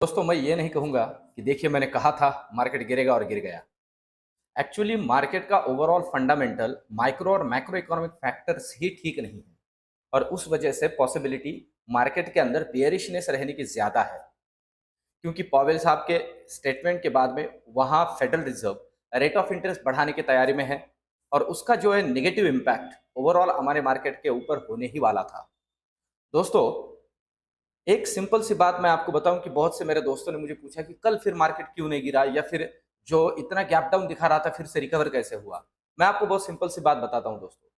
दोस्तों मैं ये नहीं कहूँगा कि देखिए मैंने कहा था मार्केट गिरेगा और गिर गया। एक्चुअली मार्केट का ओवरऑल फंडामेंटल माइक्रो और मैक्रो इकोनॉमिक फैक्टर्स ही ठीक नहीं है और उस वजह से पॉसिबिलिटी मार्केट के अंदर बेयरिशनेस रहने की ज़्यादा है। क्योंकि पॉवेल साहब के स्टेटमेंट के बाद में वहाँ federal reserve rate of interest बढ़ाने की तैयारी में है और उसका जो है नेगेटिव इम्पैक्ट ओवरऑल हमारे मार्केट के ऊपर होने ही वाला था। दोस्तों एक सिंपल सी बात मैं आपको बताऊं कि बहुत से मेरे दोस्तों ने मुझे पूछा कि कल फिर मार्केट क्यों नहीं गिरा या फिर जो इतना गैप डाउन दिखा रहा था फिर से रिकवर कैसे हुआ। मैं आपको बहुत सिंपल सी बात बताता हूं दोस्तों।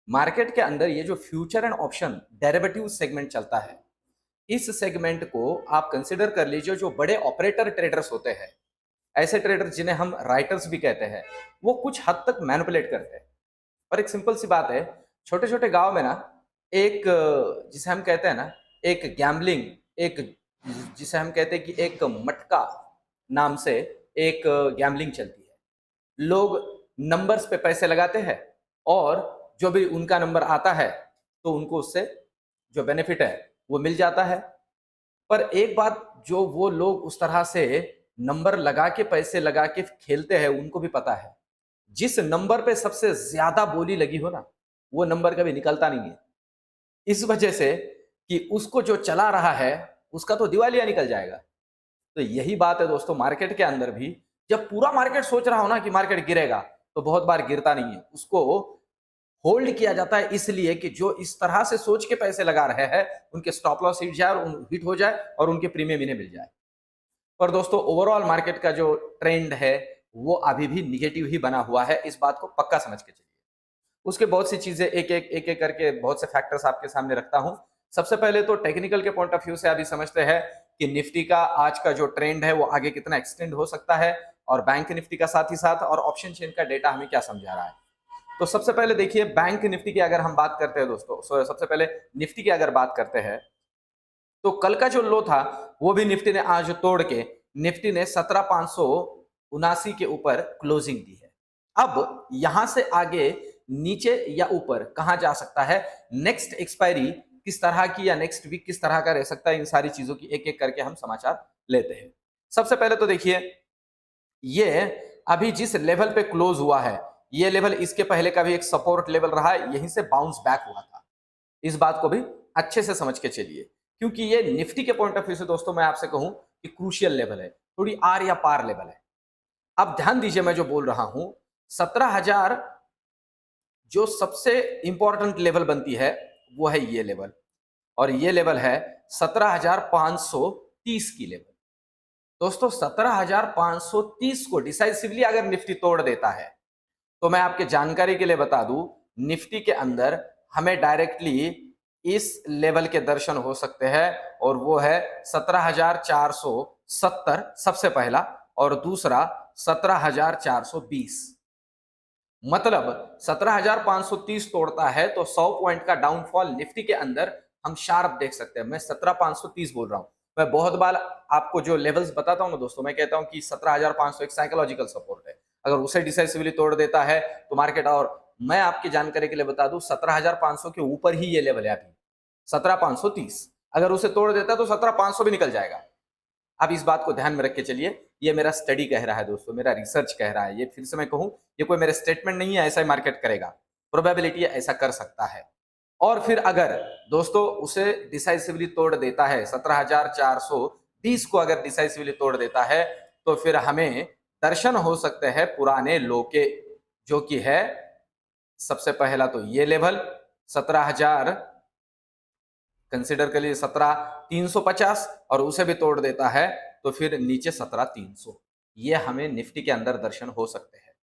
मार्केट के अंदर ये जो future and option derivative segment चलता है, इस सेगमेंट को आप कंसिडर कर लीजिए। जो बड़े ऑपरेटर ट्रेडर्स होते हैं, ऐसे ट्रेडर्स जिन्हें हम राइटर्स भी कहते हैं, वो कुछ हद तक मैनिपुलेट करते हैं। और एक सिंपल सी बात है, छोटे छोटे गांव में ना एक जिसे हम कहते हैं ना एक गैम्बलिंग, एक जिसे हम कहते हैं कि एक मटका नाम से एक गैम्बलिंग चलती है। लोग नंबर्स पे पैसे लगाते हैं और जो भी उनका नंबर आता है तो उनको उससे जो बेनिफिट है वो मिल जाता है। पर एक बात, जो वो लोग उस तरह से नंबर लगा के पैसे लगा के खेलते हैं उनको भी पता है, जिस नंबर पे सबसे ज्यादा बोली लगी हो ना, वो नंबर कभी निकलता नहीं है। इस वजह से कि उसको जो चला रहा है उसका तो दिवालिया निकल जाएगा। तो यही बात है दोस्तों मार्केट के अंदर भी। जब पूरा मार्केट सोच रहा हो ना कि मार्केट गिरेगा, तो बहुत बार गिरता नहीं है। उसको होल्ड किया जाता है इसलिए कि जो इस तरह से सोच के पैसे लगा रहे हैं उनके स्टॉप लॉस हिट जाए और हिट हो जाए और उनके प्रीमियम इन्हें मिल जाए। पर दोस्तों ओवरऑल मार्केट का जो ट्रेंड है वो अभी भी निगेटिव ही बना हुआ है, इस बात को पक्का समझ के चलिए। उसके बहुत सी चीजें एक एक करके बहुत से फैक्टर्स आपके सामने रखता हूं। सबसे पहले तो टेक्निकल के पॉइंट ऑफ व्यू से अभी समझते हैं कि निफ्टी का आज का जो ट्रेंड है वो आगे कितना एक्सटेंड हो सकता है और बैंक निफ्टी का साथ ही साथ और ऑप्शन चेन का डेटा हमें क्या समझा रहा है। तो सबसे पहले देखिए बैंक निफ्टी की अगर हम बात करते हैं दोस्तों, सबसे पहले निफ्टी की अगर बात करते हैं तो कल का जो लो था वो भी निफ्टी ने आज तोड़ के निफ्टी ने 17,579 के ऊपर क्लोजिंग दी है। अब यहां से आगे नीचे या ऊपर कहां जा सकता है, नेक्स्ट एक्सपायरी किस तरह की या नेक्स्ट वीक किस तरह का रह सकता है, इन सारी चीजों की एक एक करके हम समाचार लेते हैं। सबसे पहले तो देखिए ये अभी जिस लेवल पे क्लोज हुआ है, ये लेवल इसके पहले का भी एक सपोर्ट लेवल रहा है, यहीं से बाउंस बैक हुआ था। इस बात को भी अच्छे से समझ के चलिए, क्योंकि ये निफ्टी के पॉइंट ऑफ व्यू से दोस्तों मैं आपसे कहूं कि क्रूशियल लेवल है, थोड़ी आर या पार लेवल है। अब ध्यान दीजिए मैं जो बोल रहा हूं, 17,000 जो सबसे इंपॉर्टेंट लेवल बनती है वो है ये लेवल, और ये लेवल है 17,530 की लेवल। दोस्तों 17,530 को डिसाइसिवली अगर निफ्टी तोड़ देता है तो मैं आपके जानकारी के लिए बता दूं, निफ्टी के अंदर हमें डायरेक्टली इस लेवल के दर्शन हो सकते हैं, और वो है 17,470 सबसे पहला, और दूसरा 17,420। मतलब 17,530 तोड़ता है तो 100 पॉइंट का डाउनफॉल निफ्टी के अंदर हम शार्प देख सकते हैं। मैं 17,530 बोल रहा हूं। मैं बहुत बार आपको जो लेवल्स बताता हूं ना दोस्तों, मैं कहता हूं कि 17,500 एक साइकोलॉजिकल सपोर्ट है। अगर उसे डिसाइसिवली तोड़ देता है तो मार्केट, और मैं आपकी जानकारी के लिए बता दूं 17,500 के ऊपर ही ये लेवल है अभी 17,530। अगर उसे तोड़ देता है तो 17,500 भी निकल जाएगा। अब इस बात को ध्यान में रख के चलिए, ये मेरा स्टडी कह रहा है दोस्तों, मेरा रिसर्च कह रहा है। ये फिर से मैं कहूं, ये कोई मेरे स्टेटमेंट नहीं है ऐसा ही मार्केट करेगा, प्रोबेबिलिटी ऐसा कर सकता है। और फिर अगर दोस्तों उसे डिसाइसिवली तोड़ देता है, 17,420 को अगर डिसाइसिवली तोड़ देता है तो फिर हमें दर्शन हो सकते हैं पुराने लो के, जो कि है सबसे पहला तो ये लेवल 17,000 कंसिडर कर लीजिए, 17,350, और उसे भी तोड़ देता है तो फिर नीचे 17,300। ये हमें निफ्टी के अंदर दर्शन हो सकते हैं।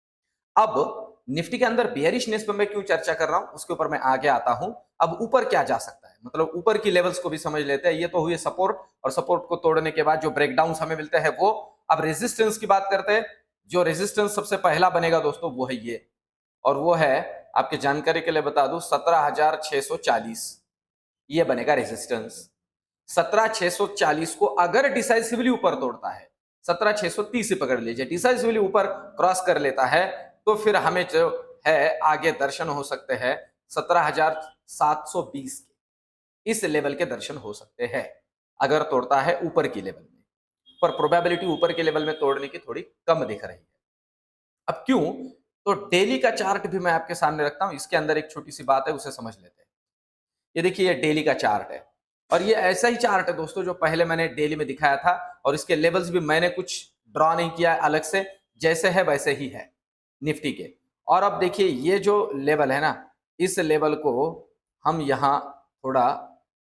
अब निफ्टी के अंदर बेयरिशनेस पर मैं क्यों चर्चा कर रहा हूं उसके ऊपर मैं आगे आता हूं। अब ऊपर क्या जा सकता है, मतलब ऊपर की लेवल्स को भी समझ लेते हैं। ये तो हुए सपोर्ट, और सपोर्ट को तोड़ने के बाद जो ब्रेकडाउन हमें मिलते हैं वो। अब रेजिस्टेंस की बात करते हैं। जो रेजिस्टेंस सबसे पहला बनेगा दोस्तों वो है ये, और वो है आपके जानकारी के लिए बता दूं 17,640। ये बनेगा रेजिस्टेंस। 17,640 को अगर डिसाइसिवली ऊपर तोड़ता है, 17,630 से पकड़ लीजिए, डिसाइसिवली ऊपर क्रॉस कर लेता है तो फिर हमें जो है आगे दर्शन हो सकते हैं 17,720 के, इस लेवल के दर्शन हो सकते हैं अगर तोड़ता है ऊपर की लेवल में। पर प्रोबेबिलिटी ऊपर के लेवल में तोड़ने की थोड़ी कम दिख रही है। अब क्यों? तो डेली का चार्ट भी मैं आपके सामने रखता हूं, इसके अंदर एक छोटी सी बात है, उसे समझ लेते हैं। ये देखिए, ये डेली का चार्ट है और ये ऐसा ही चार्ट है दोस्तों जो पहले मैंने डेली में दिखाया था, और इसके लेवल्स भी मैंने कुछ ड्रॉ नहीं किया है अलग से, जैसे है वैसे ही है निफ्टी के। और अब देखिए, ये जो लेवल है ना, इस लेवल को हम यहाँ थोड़ा,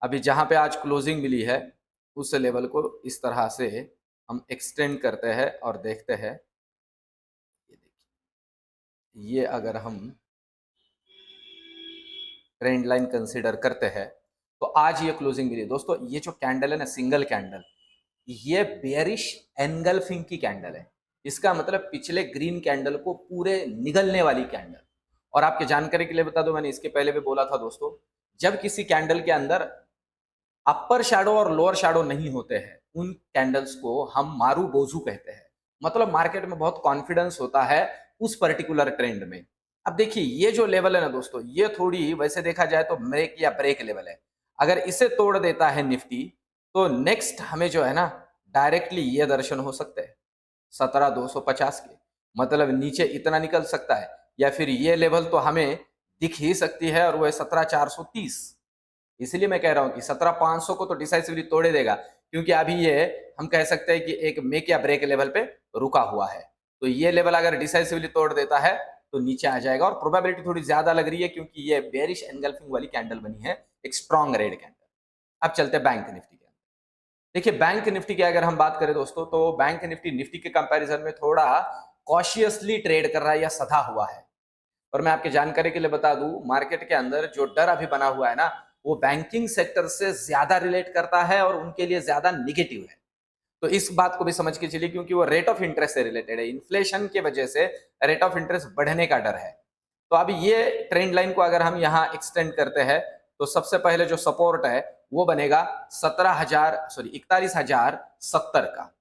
अभी जहां पे आज क्लोजिंग मिली है उस लेवल को इस तरह से हम एक्सटेंड करते हैं और देखते हैं। ये देखिए, ये अगर हम ट्रेंड लाइन कंसीडर करते हैं तो आज ये क्लोजिंग मिली दोस्तों। ये जो कैंडल है ना, सिंगल कैंडल, ये बेयरिश एनगल्फिंग की कैंडल है। इसका मतलब पिछले ग्रीन कैंडल को पूरे निगलने वाली कैंडल। और आपके जानकारी के लिए बता दो, मैंने इसके पहले भी बोला था दोस्तों, जब किसी कैंडल के अंदर अपर शैडो और लोअर शैडो नहीं होते हैं, उन कैंडल्स को हम मारू बोझू कहते हैं। मतलब मार्केट में बहुत कॉन्फिडेंस होता है उस पर्टिकुलर ट्रेंड में। अब देखिए, ये जो लेवल है ना दोस्तों, ये थोड़ी वैसे देखा जाए तो ब्रेक या ब्रेक लेवल है। अगर इसे तोड़ देता है निफ्टी, तो नेक्स्ट हमें जो है ना, डायरेक्टली ये दर्शन हो सकते हैं 17,250 के। मतलब नीचे इतना निकल सकता है, या फिर ये लेवल तो हमें दिख ही सकती है, और वो है 17,430। इसलिए मैं कह रहा हूं कि 17,500 को तो डिसाइसिवली तोड़े देगा, क्योंकि अभी ये हम कह सकते हैं कि एक मेक या ब्रेक लेवल पे रुका हुआ है। तो ये लेवल अगर डिसाइसिवली तोड़ देता है तो नीचे आ जाएगा, और प्रोबेबिलिटी थोड़ी ज्यादा लग रही है क्योंकि ये बेरिश एनगल्फिंग वाली कैंडल बनी है, एक स्ट्रॉन्ग रेड कैंडल। अब चलते हैं बैंक निफ्टी के अंदर। देखिए, बैंक निफ्टी की अगर हम बात करें दोस्तों, तो बैंक निफ्टी निफ्टी के कंपैरिजन में थोड़ा कॉशियसली ट्रेड कर रहा है या सधा हुआ है। और मैं आपके जानकारी के लिए बता दूं, मार्केट के अंदर जो डर अभी बना हुआ है ना, वो बैंकिंग सेक्टर से ज्यादा रिलेट करता है और उनके लिए ज्यादा निगेटिव है। तो इस बात को भी समझ के चलिए, क्योंकि वो रेट ऑफ इंटरेस्ट से रिलेटेड है। इन्फ्लेशन के वजह से रेट ऑफ इंटरेस्ट बढ़ने का डर है। तो अब ये ट्रेंड लाइन को अगर हम यहाँ एक्सटेंड करते हैं, तो सबसे पहले जो सपोर्ट है वो बनेगा 41,70 का।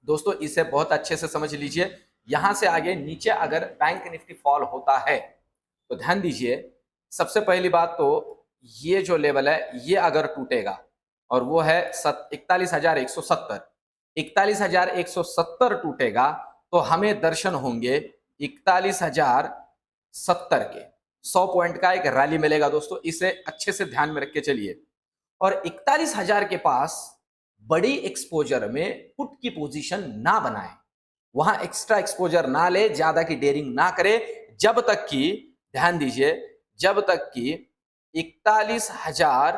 दोस्तों, इसे बहुत अच्छे से समझ लीजिए। यहां से आगे नीचे अगर बैंक निफ्टी फॉल होता है तो ध्यान दीजिए, सबसे पहली बात तो ये जो लेवल है ये अगर टूटेगा, और वो है 41,170, 41,170 टूटेगा, तो हमें दर्शन होंगे 41,070 के। 100 पॉइंट का एक रैली मिलेगा दोस्तों, इसे अच्छे से ध्यान में रख के चलिए। और 41,000 के पास बड़ी एक्सपोजर में पुट की पोजीशन ना बनाए, वहां एक्स्ट्रा एक्सपोजर ना ले, ज्यादा की डेयरिंग ना करे, जब तक कि, ध्यान दीजिए, जब तक कि 41,000,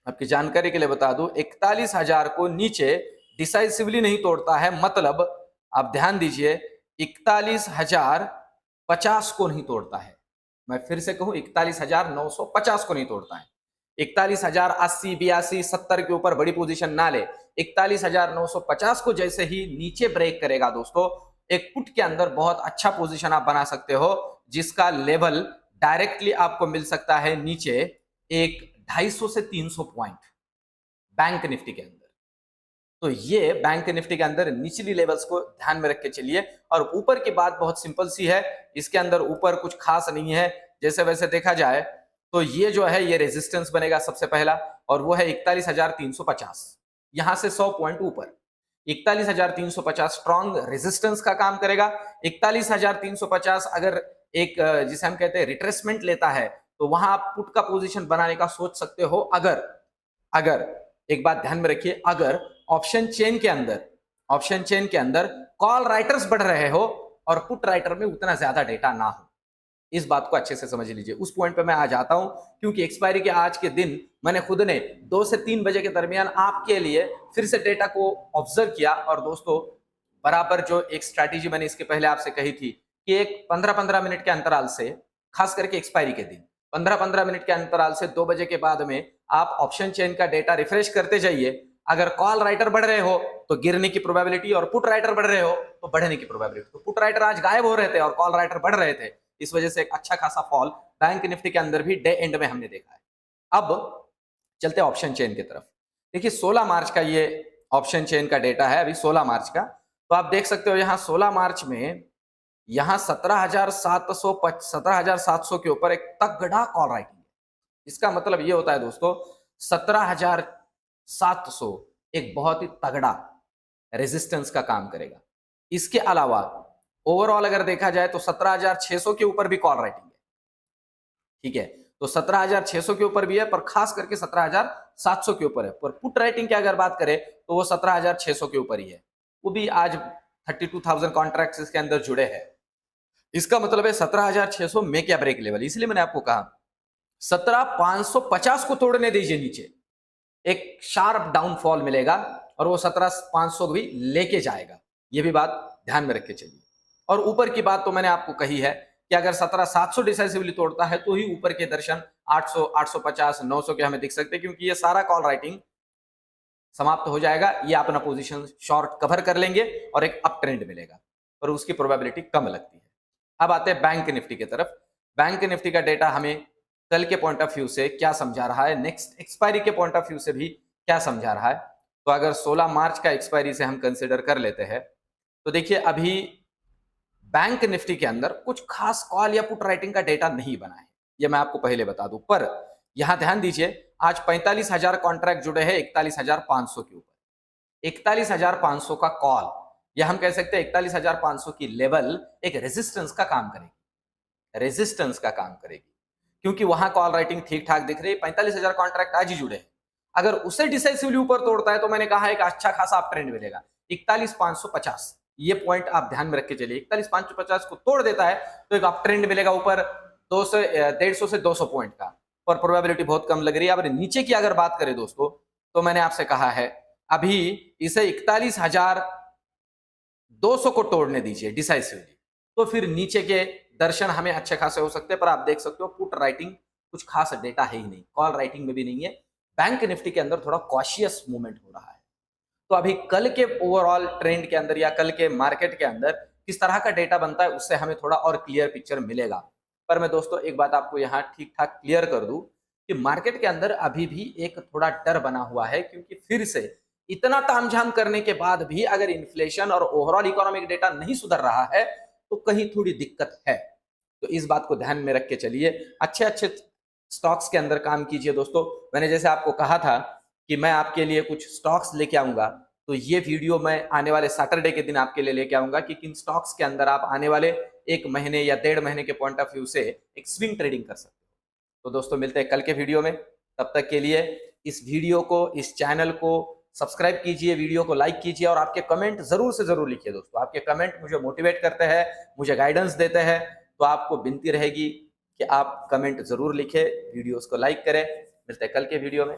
आपकी जानकारी के लिए बता दूं, 41,000 को नीचे डिसाइसिवली नहीं तोड़ता है। मतलब आप ध्यान दीजिए, 41,050 को नहीं तोड़ता है। मैं फिर से कहूं, 41,950 को नहीं तोड़ता है। 41,080, 82, 70 के ऊपर बड़ी पोजीशन ना ले। 41,950 को जैसे ही नीचे ब्रेक करेगा दोस्तों, एक पुट के अंदर बहुत अच्छा पोजीशन आप बना सकते हो, जिसका लेवल डायरेक्टली आपको मिल सकता है नीचे एक 250 से 300 पॉइंट बैंक निफ्टी के अंदर। तो ये बैंक निफ्टी के अंदर निचली लेवल्स को ध्यान में रख के चलिए। और ऊपर की बात बहुत सिंपल सी है, इसके अंदर ऊपर कुछ खास नहीं है। जैसे वैसे देखा जाए तो ये जो है, ये रेजिस्टेंस बनेगा सबसे पहला, और वो है 41,350। यहां से 100 पॉइंट ऊपर 41,350 स्ट्रॉन्ग रेजिस्टेंस का काम करेगा। 41,350 अगर एक जिसे हम कहते हैं रिट्रेसमेंट लेता है, तो वहां आप पुट का पोजीशन बनाने का सोच सकते हो। अगर अगर एक बात ध्यान में रखिए, अगर ऑप्शन चेन के अंदर कॉल राइटर्स बढ़ रहे हो और पुट राइटर में उतना ज्यादा डेटा ना हो। इस बात को अच्छे से समझ लीजिए। उस पॉइंट पे मैं आ जाता हूं, क्योंकि एक्सपायरी के आज के दिन मैंने खुद ने 2 से 3 बजे के दरमियान आपके लिए फिर से डेटा को ऑब्जर्व किया। और दोस्तों, बराबर जो एक स्ट्रैटेजी मैंने इसके पहले आपसे कही थी कि एक 15-15 मिनट के अंतराल से, खास करके एक्सपायरी के दिन 15-15 मिनट के अंतराल से 2 बजे के बाद में आप ऑप्शन चेन का डेटा रिफ्रेश करते जाइए। अगर कॉल राइटर बढ़ रहे हो तो गिरने की प्रोबेबिलिटी, और पुट राइटर बढ़ रहे हो तो बढ़ने की प्रोबेबिलिटी। तो पुट राइटर आज गायब हो रहे थे और कॉल राइटर बढ़ रहे थे, इस वजह से एक अच्छा खासा फॉल बैंक निफ्टी के अंदर भी डे एंड में हमने देखा है। अब चलते हैं ऑप्शन चेन की तरफ। देखिए, 16 मार्च का ये ऑप्शन चेन का डेटा है, अभी 16 मार्च का। तो आप देख सकते हो यहाँ 16 मार्च में यहाँ 17,700 के ऊपर एक तगड़ा कॉल राइटिंग है। इसका मतलब ये होता है दोस्तों, 17,700 एक बहुत ही तगड़ा रेजिस्टेंस का काम करेगा। इसके अलावा ओवरऑल अगर देखा जाए तो 17,600 के ऊपर भी कॉल राइटिंग है, ठीक है। तो 17,600 के ऊपर भी है, पर खास करके 17,700 के ऊपर है। पर पुट राइटिंग की अगर बात करें तो वो 17,600 के ऊपर ही है, वो भी आज 32,000 कॉन्ट्रैक्ट्स इसके अंदर जुड़े हैं। इसका मतलब है 17,600 मेक या ब्रेक लेवल। इसलिए मैंने आपको कहा 17,550 को तोड़ने दीजिए नीचे, एक शार्प डाउनफॉल मिलेगा और वो 17,500 भी लेके जाएगा। ये भी बात ध्यान में रख के चलिए। और ऊपर की बात तो मैंने आपको कही है कि अगर 17,700 डिसाइसिवली तोड़ता है तो ही ऊपर के दर्शन 800, 850, 900 के हमें दिख सकते हैं, क्योंकि ये सारा कॉल राइटिंग समाप्त हो जाएगा। ये अपना पोजीशन शॉर्ट कवर कर लेंगे और एक अप ट्रेंड मिलेगा, और उसकी प्रोबेबिलिटी कम लगती है। अब आते हैं बैंक निफ्टी की तरफ। बैंक निफ्टी का डेटा हमें कल के पॉइंट ऑफ व्यू से क्या समझा रहा है, नेक्स्ट एक्सपायरी के पॉइंट ऑफ व्यू से भी क्या समझा रहा है। तो अगर 16 मार्च का एक्सपायरी से हम कंसिडर कर लेते हैं तो देखिए अभी बैंक निफ्टी के अंदर कुछ खास कॉल या पुट राइटिंग का डेटा नहीं बना है, ये मैं आपको पहले बता दूं। पर यहां ध्यान दीजिए, आज 45,000 कॉन्ट्रैक्ट जुड़े हैं 41,500 के ऊपर। 41,500 का कॉल, या हम कह सकते हैं 41,500 की लेवल एक रेजिस्टेंस का काम करेगी, रेजिस्टेंस का काम करेगी, क्योंकि वहां कॉल राइटिंग ठीक ठाक दिख रही है। 45,000 कॉन्ट्रैक्ट आज ही जुड़े हैं। अगर उसे डिसाइसिवली ऊपर तोड़ता है तो मैंने कहा एक अच्छा खासा अप ट्रेंड मिलेगा। 41,550 ये पॉइंट आप ध्यान में रख के चलिए। 41,550 को तोड़ देता है तो एक अप ट्रेंड मिलेगा ऊपर 150 से 200 पॉइंट का, पर प्रोबेबिलिटी बहुत कम लग रही है। अब नीचे की अगर बात करें दोस्तों, तो मैंने आपसे कहा है अभी इसे 41,200 को तोड़ने दीजिए डिसाइसिवली, तो फिर नीचे के दर्शन हमें अच्छे खासे हो सकते हैं। पर आप देख सकते हो पुट राइटिंग कुछ खास डेटा है ही नहीं, कॉल राइटिंग में भी नहीं है। बैंक निफ्टी के अंदर थोड़ा कॉशियस मूवमेंट हो रहा है। तो अभी कल के ओवरऑल ट्रेंड के अंदर या कल के मार्केट के अंदर किस तरह का डेटा बनता है, उससे हमें थोड़ा और क्लियर पिक्चर मिलेगा। पर मैं दोस्तों एक बात आपको यहाँ ठीक ठाक क्लियर कर दूं कि मार्केट के अंदर अभी भी एक थोड़ा डर बना हुआ है, क्योंकि फिर से इतना तामझाम करने के बाद भी अगर इन्फ्लेशन और ओवरऑल इकोनॉमिक डेटा नहीं सुधर रहा है तो कहीं थोड़ी दिक्कत है। तो इस बात को ध्यान में रख के चलिए, अच्छे अच्छे स्टॉक्स के अंदर काम कीजिए दोस्तों। मैंने जैसे आपको कहा था कि मैं आपके लिए कुछ स्टॉक्स लेके आऊंगा, तो ये वीडियो मैं आने वाले सैटरडे के दिन आपके लिए लेके आऊंगा कि किन स्टॉक्स के अंदर आप आने वाले 1 महीने या 1.5 महीने के पॉइंट ऑफ व्यू से एक स्विंग ट्रेडिंग कर सकते हो। तो दोस्तों मिलते हैं कल के वीडियो में, तब तक के लिए इस वीडियो को, इस चैनल को सब्सक्राइब कीजिए, वीडियो को लाइक कीजिए और आपके कमेंट जरूर से जरूर लिखिए दोस्तों। आपके कमेंट मुझे मोटिवेट करते हैं, मुझे गाइडेंस देते हैं। तो आपको विनती रहेगी कि आप कमेंट जरूर लिखें, वीडियोस को लाइक करें। मिलते हैं कल के वीडियो में।